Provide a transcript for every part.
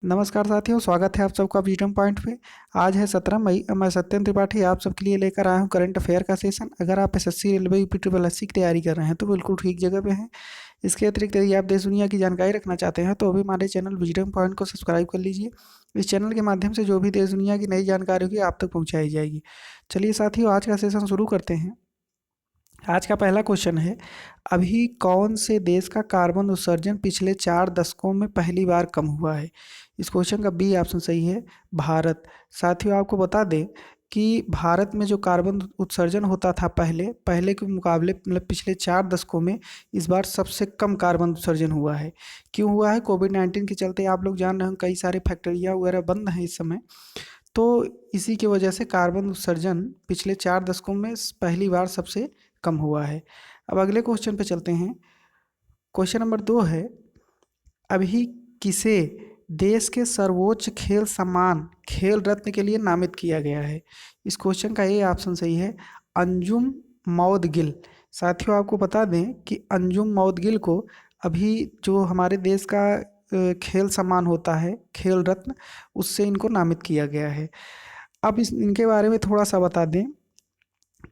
नमस्कार साथियों, स्वागत है आप सबका विजडम पॉइंट पे। आज है 17 मई और मैं सत्येंद्र त्रिपाठी आप सबके लिए लेकर आया हूँ करंट अफेयर का सेशन। अगर आप SSC, railway, UP triple SC की तैयारी कर रहे हैं तो बिल्कुल ठीक जगह पे हैं। इसके अतिरिक्त यदि आप देश दुनिया की जानकारी रखना चाहते हैं तो अभी हमारे चैनल विजडम पॉइंट को सब्सक्राइब कर लीजिए। इस चैनल के माध्यम से जो भी देश दुनिया की नई जानकारी होगी आप तक पहुँचाई जाएगी। चलिए साथियों, आज का सेशन शुरू करते हैं। आज का पहला क्वेश्चन है, अभी कौन से देश का कार्बन उत्सर्जन पिछले 4 दशकों में पहली बार कम हुआ है? इस क्वेश्चन का बी ऑप्शन सही है, भारत। साथियों, आपको बता दें कि भारत में जो कार्बन उत्सर्जन होता था पहले पहले के मुकाबले मतलब पिछले 4 दशकों में इस बार सबसे कम कार्बन उत्सर्जन हुआ है। क्यों हुआ है? कोविड-19 के चलते आप लोग जान रहे हैं कई सारे फैक्ट्रियाँ वगैरह बंद हैं इस समय। तो इसी की वजह से कार्बन उत्सर्जन पिछले 4 दशकों में पहली बार सबसे कम हुआ है। अब अगले क्वेश्चन पे चलते हैं। क्वेश्चन नंबर 2 है, अभी किसे देश के सर्वोच्च खेल सम्मान खेल रत्न के लिए नामित किया गया है? इस क्वेश्चन का ए ऑप्शन सही है, अंजुम मौदगिल। साथियों, आपको बता दें कि अंजुम मौदगिल को अभी जो हमारे देश का खेल सम्मान होता है खेल रत्न, उससे इनको नामित किया गया है। अब इनके बारे में थोड़ा सा बता दें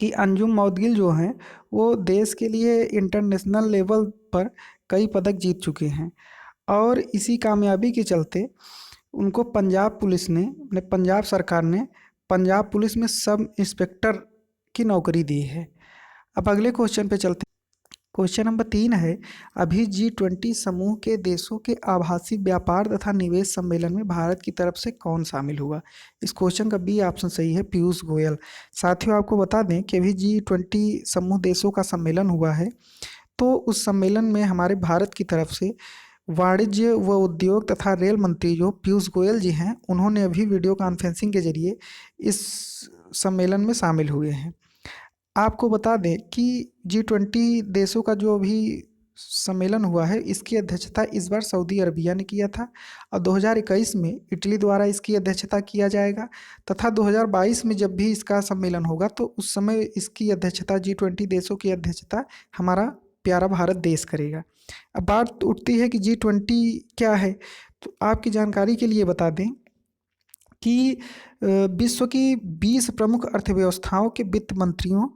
कि अंजुम मौदगिल जो हैं वो देश के लिए इंटरनेशनल लेवल पर कई पदक जीत चुके हैं और इसी कामयाबी के चलते उनको पंजाब पुलिस ने पंजाब सरकार ने पंजाब पुलिस में सब इंस्पेक्टर की नौकरी दी है। अब अगले क्वेश्चन पे चलते हैं। क्वेश्चन नंबर 3 है, अभी G20 समूह के देशों के आभासी व्यापार तथा निवेश सम्मेलन में भारत की तरफ से कौन शामिल हुआ? इस क्वेश्चन का बी ऑप्शन सही है, पीयूष गोयल। साथियों, आपको बता दें कि अभी G20 समूह देशों का सम्मेलन हुआ है, तो उस सम्मेलन में हमारे भारत की तरफ से वाणिज्य व उद्योग तथा रेल मंत्री जो पीयूष गोयल जी हैं, उन्होंने अभी वीडियो कॉन्फ्रेंसिंग के जरिए इस सम्मेलन में शामिल हुए हैं। आपको बता दें कि G20 देशों का जो अभी सम्मेलन हुआ है इसकी अध्यक्षता इस बार सऊदी अरबिया ने किया था और 2021 में इटली द्वारा इसकी अध्यक्षता किया जाएगा तथा 2022 में जब भी इसका सम्मेलन होगा तो उस समय इसकी अध्यक्षता G20 देशों की अध्यक्षता हमारा प्यारा भारत देश करेगा। अब बात उठती है कि G20 क्या है, तो आपकी जानकारी के लिए बता दें कि विश्व की 20 प्रमुख अर्थव्यवस्थाओं के वित्त मंत्रियों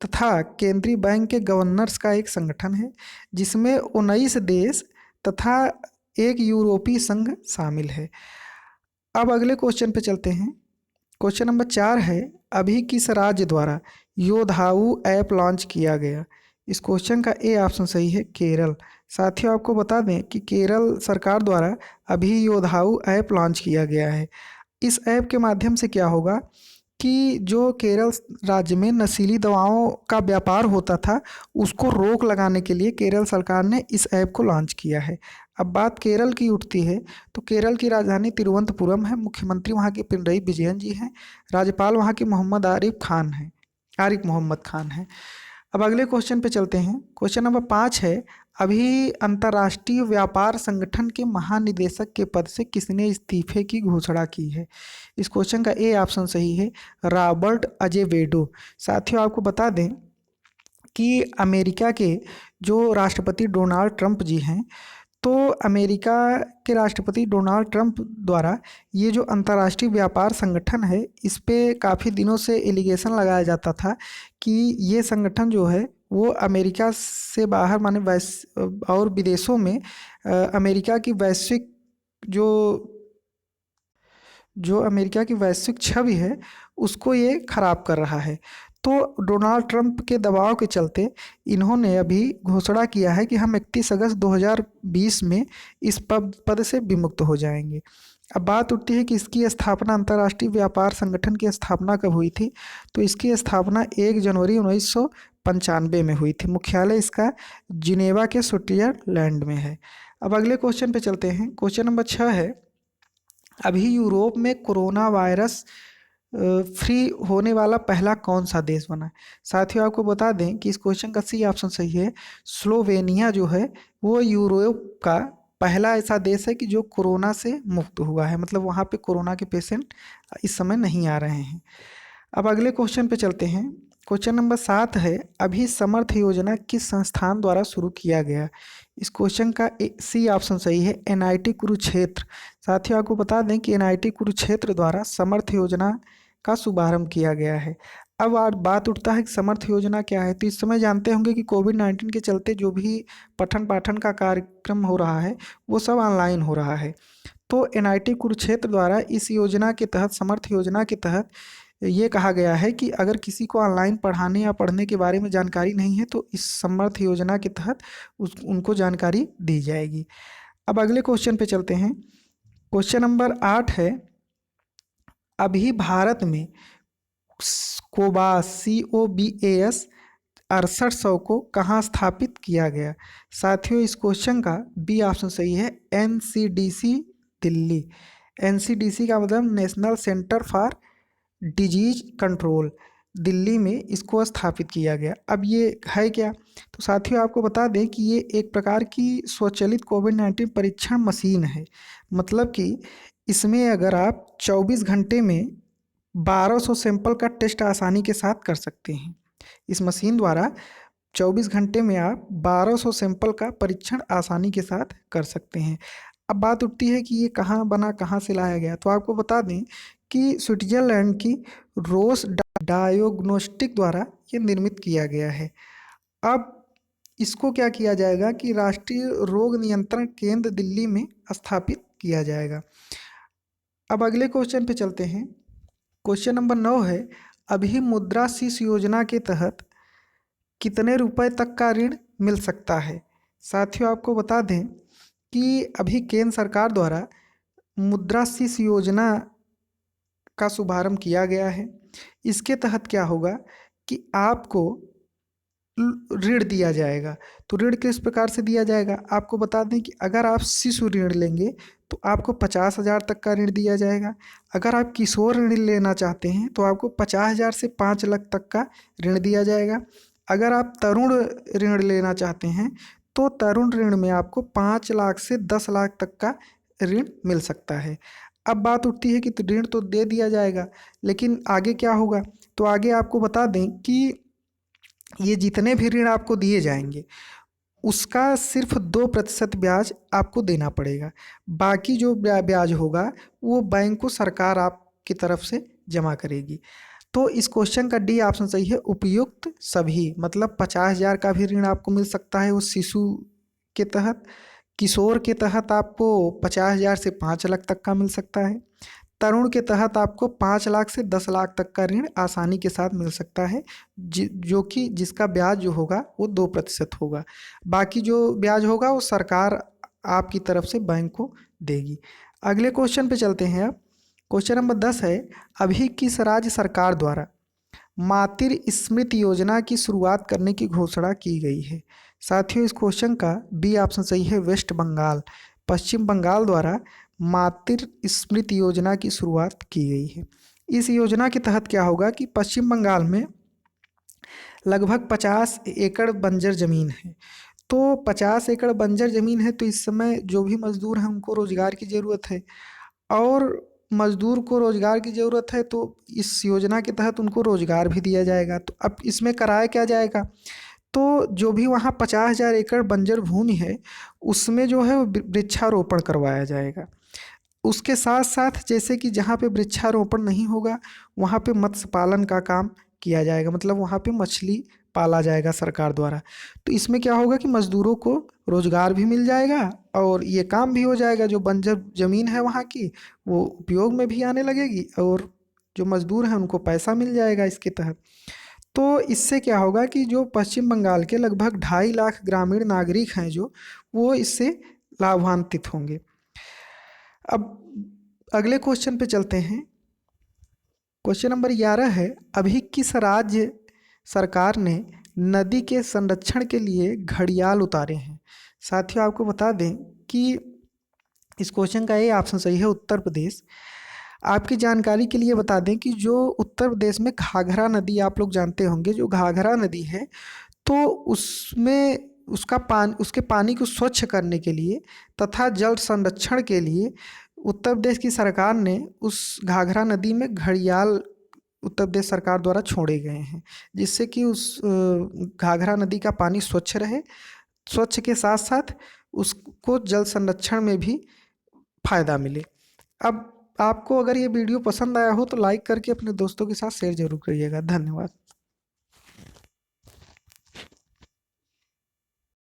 तथा केंद्रीय बैंक के गवर्नर्स का एक संगठन है जिसमें 19 देश तथा एक यूरोपीय संघ शामिल है। अब अगले क्वेश्चन पे चलते हैं। क्वेश्चन नंबर 4 है, अभी किस राज्य द्वारा योद्धाऊ ऐप लॉन्च किया गया? इस क्वेश्चन का ए ऑप्शन सही है, केरल। साथियों, आपको बता दें कि केरल सरकार द्वारा अभी योद्धाऊ ऐप लॉन्च किया गया है। इस ऐप के माध्यम से क्या होगा कि जो केरल राज्य में नशीली दवाओं का व्यापार होता था उसको रोक लगाने के लिए केरल सरकार ने इस ऐप को लॉन्च किया है। अब बात केरल की उठती है तो केरल की राजधानी तिरुवनंतपुरम है, मुख्यमंत्री वहाँ के पिनरई विजयन जी हैं, राज्यपाल वहाँ के आरिफ मोहम्मद खान हैं। अब अगले क्वेश्चन पे चलते हैं। क्वेश्चन नंबर 5 है, अभी अंतर्राष्ट्रीय व्यापार संगठन के महानिदेशक के पद से किसने इस्तीफे की घोषणा की है? इस क्वेश्चन का ए ऑप्शन सही है, रॉबर्ट अजेवेडो। साथियों, आपको बता दें कि अमेरिका के जो राष्ट्रपति डोनाल्ड ट्रंप जी हैं, तो अमेरिका के राष्ट्रपति डोनाल्ड ट्रंप द्वारा ये जो अंतर्राष्ट्रीय व्यापार संगठन है इस पे काफ़ी दिनों से एलिगेशन लगाया जाता था कि ये संगठन जो है वो अमेरिका से बाहर माने और विदेशों में अमेरिका की वैश्विक जो जो अमेरिका की वैश्विक छवि है उसको ये खराब कर रहा है। तो डोनाल्ड ट्रंप के दबाव के चलते इन्होंने अभी घोषणा किया है कि हम 31 अगस्त 2020 में इस पद से विमुक्त हो जाएंगे। अब बात उठती है कि इसकी स्थापना अंतर्राष्ट्रीय व्यापार संगठन की स्थापना कब हुई थी? तो इसकी स्थापना 1 जनवरी 1995 में हुई थी। मुख्यालय इसका जिनेवा के स्विट्जरलैंड में है। अब अगले क्वेश्चन पे चलते हैं। क्वेश्चन नंबर 6 है, अभी यूरोप में कोरोना वायरस फ्री होने वाला पहला कौन सा देश बना है? साथियों, आपको बता दें कि इस क्वेश्चन का सी ऑप्शन सही है, स्लोवेनिया जो है वो यूरोप का पहला ऐसा देश है कि जो कोरोना से मुक्त हुआ है, मतलब वहाँ पे कोरोना के पेशेंट इस समय नहीं आ रहे हैं। अब अगले क्वेश्चन पे चलते हैं। क्वेश्चन नंबर 7 है, अभी समर्थ योजना किस संस्थान द्वारा शुरू किया गया? इस क्वेश्चन का सी ऑप्शन सही है, NIT कुरुक्षेत्र। साथियों आपको बता दें कि एनआईटी कुरुक्षेत्र द्वारा समर्थ योजना का शुभारंभ किया गया है। अब आज बात उठता है कि समर्थ योजना क्या है। तो इस समय जानते होंगे कि कोविड-19 के चलते जो भी पठन पाठन का कार्यक्रम हो रहा है वो सब ऑनलाइन हो रहा है। तो एनआईटी कुरुक्षेत्र द्वारा इस योजना के तहत, समर्थ योजना के तहत ये कहा गया है कि अगर किसी को ऑनलाइन पढ़ाने या पढ़ने के बारे में जानकारी नहीं है तो इस समर्थ योजना के तहत उनको जानकारी दी जाएगी। अब अगले क्वेश्चन पे चलते हैं। क्वेश्चन नंबर 8 है, अभी भारत में कोबास COBAS 6800 को कहाँ स्थापित किया गया। साथियों इस क्वेश्चन का बी ऑप्शन सही है, NCDC दिल्ली। NCDC का मतलब national centre for disease control, Delhi में इसको स्थापित किया गया। अब ये है क्या, तो साथियों आपको बता दें कि ये एक प्रकार की स्वचालित कोविड-19 परीक्षण मशीन है। मतलब कि इसमें अगर आप 24 घंटे में 1200 सैंपल का टेस्ट आसानी के साथ कर सकते हैं। इस मशीन द्वारा 24 घंटे में आप 1200 सैंपल का परीक्षण आसानी के साथ कर सकते हैं। अब बात उठती है कि ये कहाँ बना, कहाँ से लाया गया। तो आपको बता दें कि स्विट्जरलैंड की रोस डायग्नोस्टिक द्वारा ये निर्मित किया गया है। अब इसको क्या किया जाएगा कि राष्ट्रीय रोग नियंत्रण केंद्र दिल्ली में स्थापित किया जाएगा। अब अगले क्वेश्चन पे चलते हैं। क्वेश्चन नंबर 9 है, अभी मुद्रा शीर्ष योजना के तहत कितने रुपए तक का ऋण मिल सकता है। साथियों आपको बता दें कि अभी केंद्र सरकार द्वारा मुद्रा शीर्ष योजना का शुभारंभ किया गया है। इसके तहत क्या होगा कि आपको ऋण दिया जाएगा। तो ऋण किस प्रकार से दिया जाएगा, आपको बता दें कि अगर आप शिशु ऋण लेंगे तो आपको 50,000 तक का ऋण दिया जाएगा। अगर आप किशोर ऋण लेना चाहते हैं तो आपको 50,000 से 5 लाख तक का ऋण दिया जाएगा। अगर आप तरुण ऋण लेना चाहते हैं तो तरुण ऋण में आपको 5 लाख से 10 लाख तक का ऋण मिल सकता है। अब बात उठती है कि तो ऋण तो दे दिया जाएगा, लेकिन आगे क्या होगा। तो आगे आपको बता दें कि ये जितने भी ऋण आपको दिए जाएंगे उसका सिर्फ 2% ब्याज आपको देना पड़ेगा। बाकी जो ब्याज होगा वो बैंक को सरकार आपकी तरफ से जमा करेगी। तो इस क्वेश्चन का डी ऑप्शन सही है, उपयुक्त सभी। मतलब 50,000 का भी ऋण आपको मिल सकता है उस शिशु के तहत। किशोर के तहत आपको 50,000 से 5 लाख तक का मिल सकता है। तरुण के तहत आपको 5 लाख से 10 लाख तक का ऋण आसानी के साथ मिल सकता है, जो कि जिसका ब्याज जो होगा वो 2% होगा। बाकी जो ब्याज होगा वो सरकार आपकी तरफ से बैंक को देगी। अगले क्वेश्चन पे चलते हैं। अब क्वेश्चन नंबर 10 है, अभी किस राज्य सरकार द्वारा मातृ स्मृति योजना की शुरुआत करने की घोषणा की गई है। साथियों इस क्वेश्चन का बी ऑप्शन सही है, वेस्ट बंगाल। पश्चिम बंगाल द्वारा मातृ स्मृति योजना की शुरुआत की गई है। इस योजना के तहत क्या होगा कि पश्चिम बंगाल में लगभग 50 एकड़ बंजर जमीन है। तो 50 एकड़ बंजर जमीन है तो इस समय जो भी मजदूर हैं उनको रोजगार की ज़रूरत है, और मजदूर को रोजगार की ज़रूरत है तो इस योजना के तहत उनको रोजगार भी दिया जाएगा। तो अब इसमें कराया क्या जाएगा, तो जो भी वहाँ 50,000 एकड़ बंजर भूमि है उसमें जो है वो वृक्षारोपण करवाया जाएगा। उसके साथ साथ जैसे कि जहाँ पे वृक्षारोपण नहीं होगा वहाँ पे मत्स्य पालन का काम किया जाएगा, मतलब वहाँ पे मछली पाला जाएगा सरकार द्वारा। तो इसमें क्या होगा कि मजदूरों को रोजगार भी मिल जाएगा और ये काम भी हो जाएगा। जो बंजर जमीन है वहाँ की वो उपयोग में भी आने लगेगी और जो मजदूर हैं उनको पैसा मिल जाएगा इसके तहत। तो इससे क्या होगा कि जो पश्चिम बंगाल के लगभग 2.5 लाख ग्रामीण नागरिक हैं जो वो इससे लाभान्वित होंगे। अब अगले क्वेश्चन पे चलते हैं। क्वेश्चन नंबर 11 है, अभी किस राज्य सरकार ने नदी के संरक्षण के लिए घड़ियाल उतारे हैं। साथियों आपको बता दें कि इस क्वेश्चन का ये ऑप्शन सही है, उत्तर प्रदेश। आपकी जानकारी के लिए बता दें कि जो उत्तर प्रदेश में घाघरा नदी, आप लोग जानते होंगे, जो घाघरा नदी है तो उसमें उसके पानी को स्वच्छ करने के लिए तथा जल संरक्षण के लिए उत्तर प्रदेश की सरकार ने उस घाघरा नदी में घड़ियाल उत्तर प्रदेश सरकार द्वारा छोड़े गए हैं, जिससे कि उस घाघरा नदी का पानी स्वच्छ रहे। स्वच्छ के साथ साथ उसको जल संरक्षण में भी फ़ायदा मिले। अब आपको अगर ये वीडियो पसंद आया हो तो लाइक करके अपने दोस्तों के साथ शेयर ज़रूर करिएगा। धन्यवाद।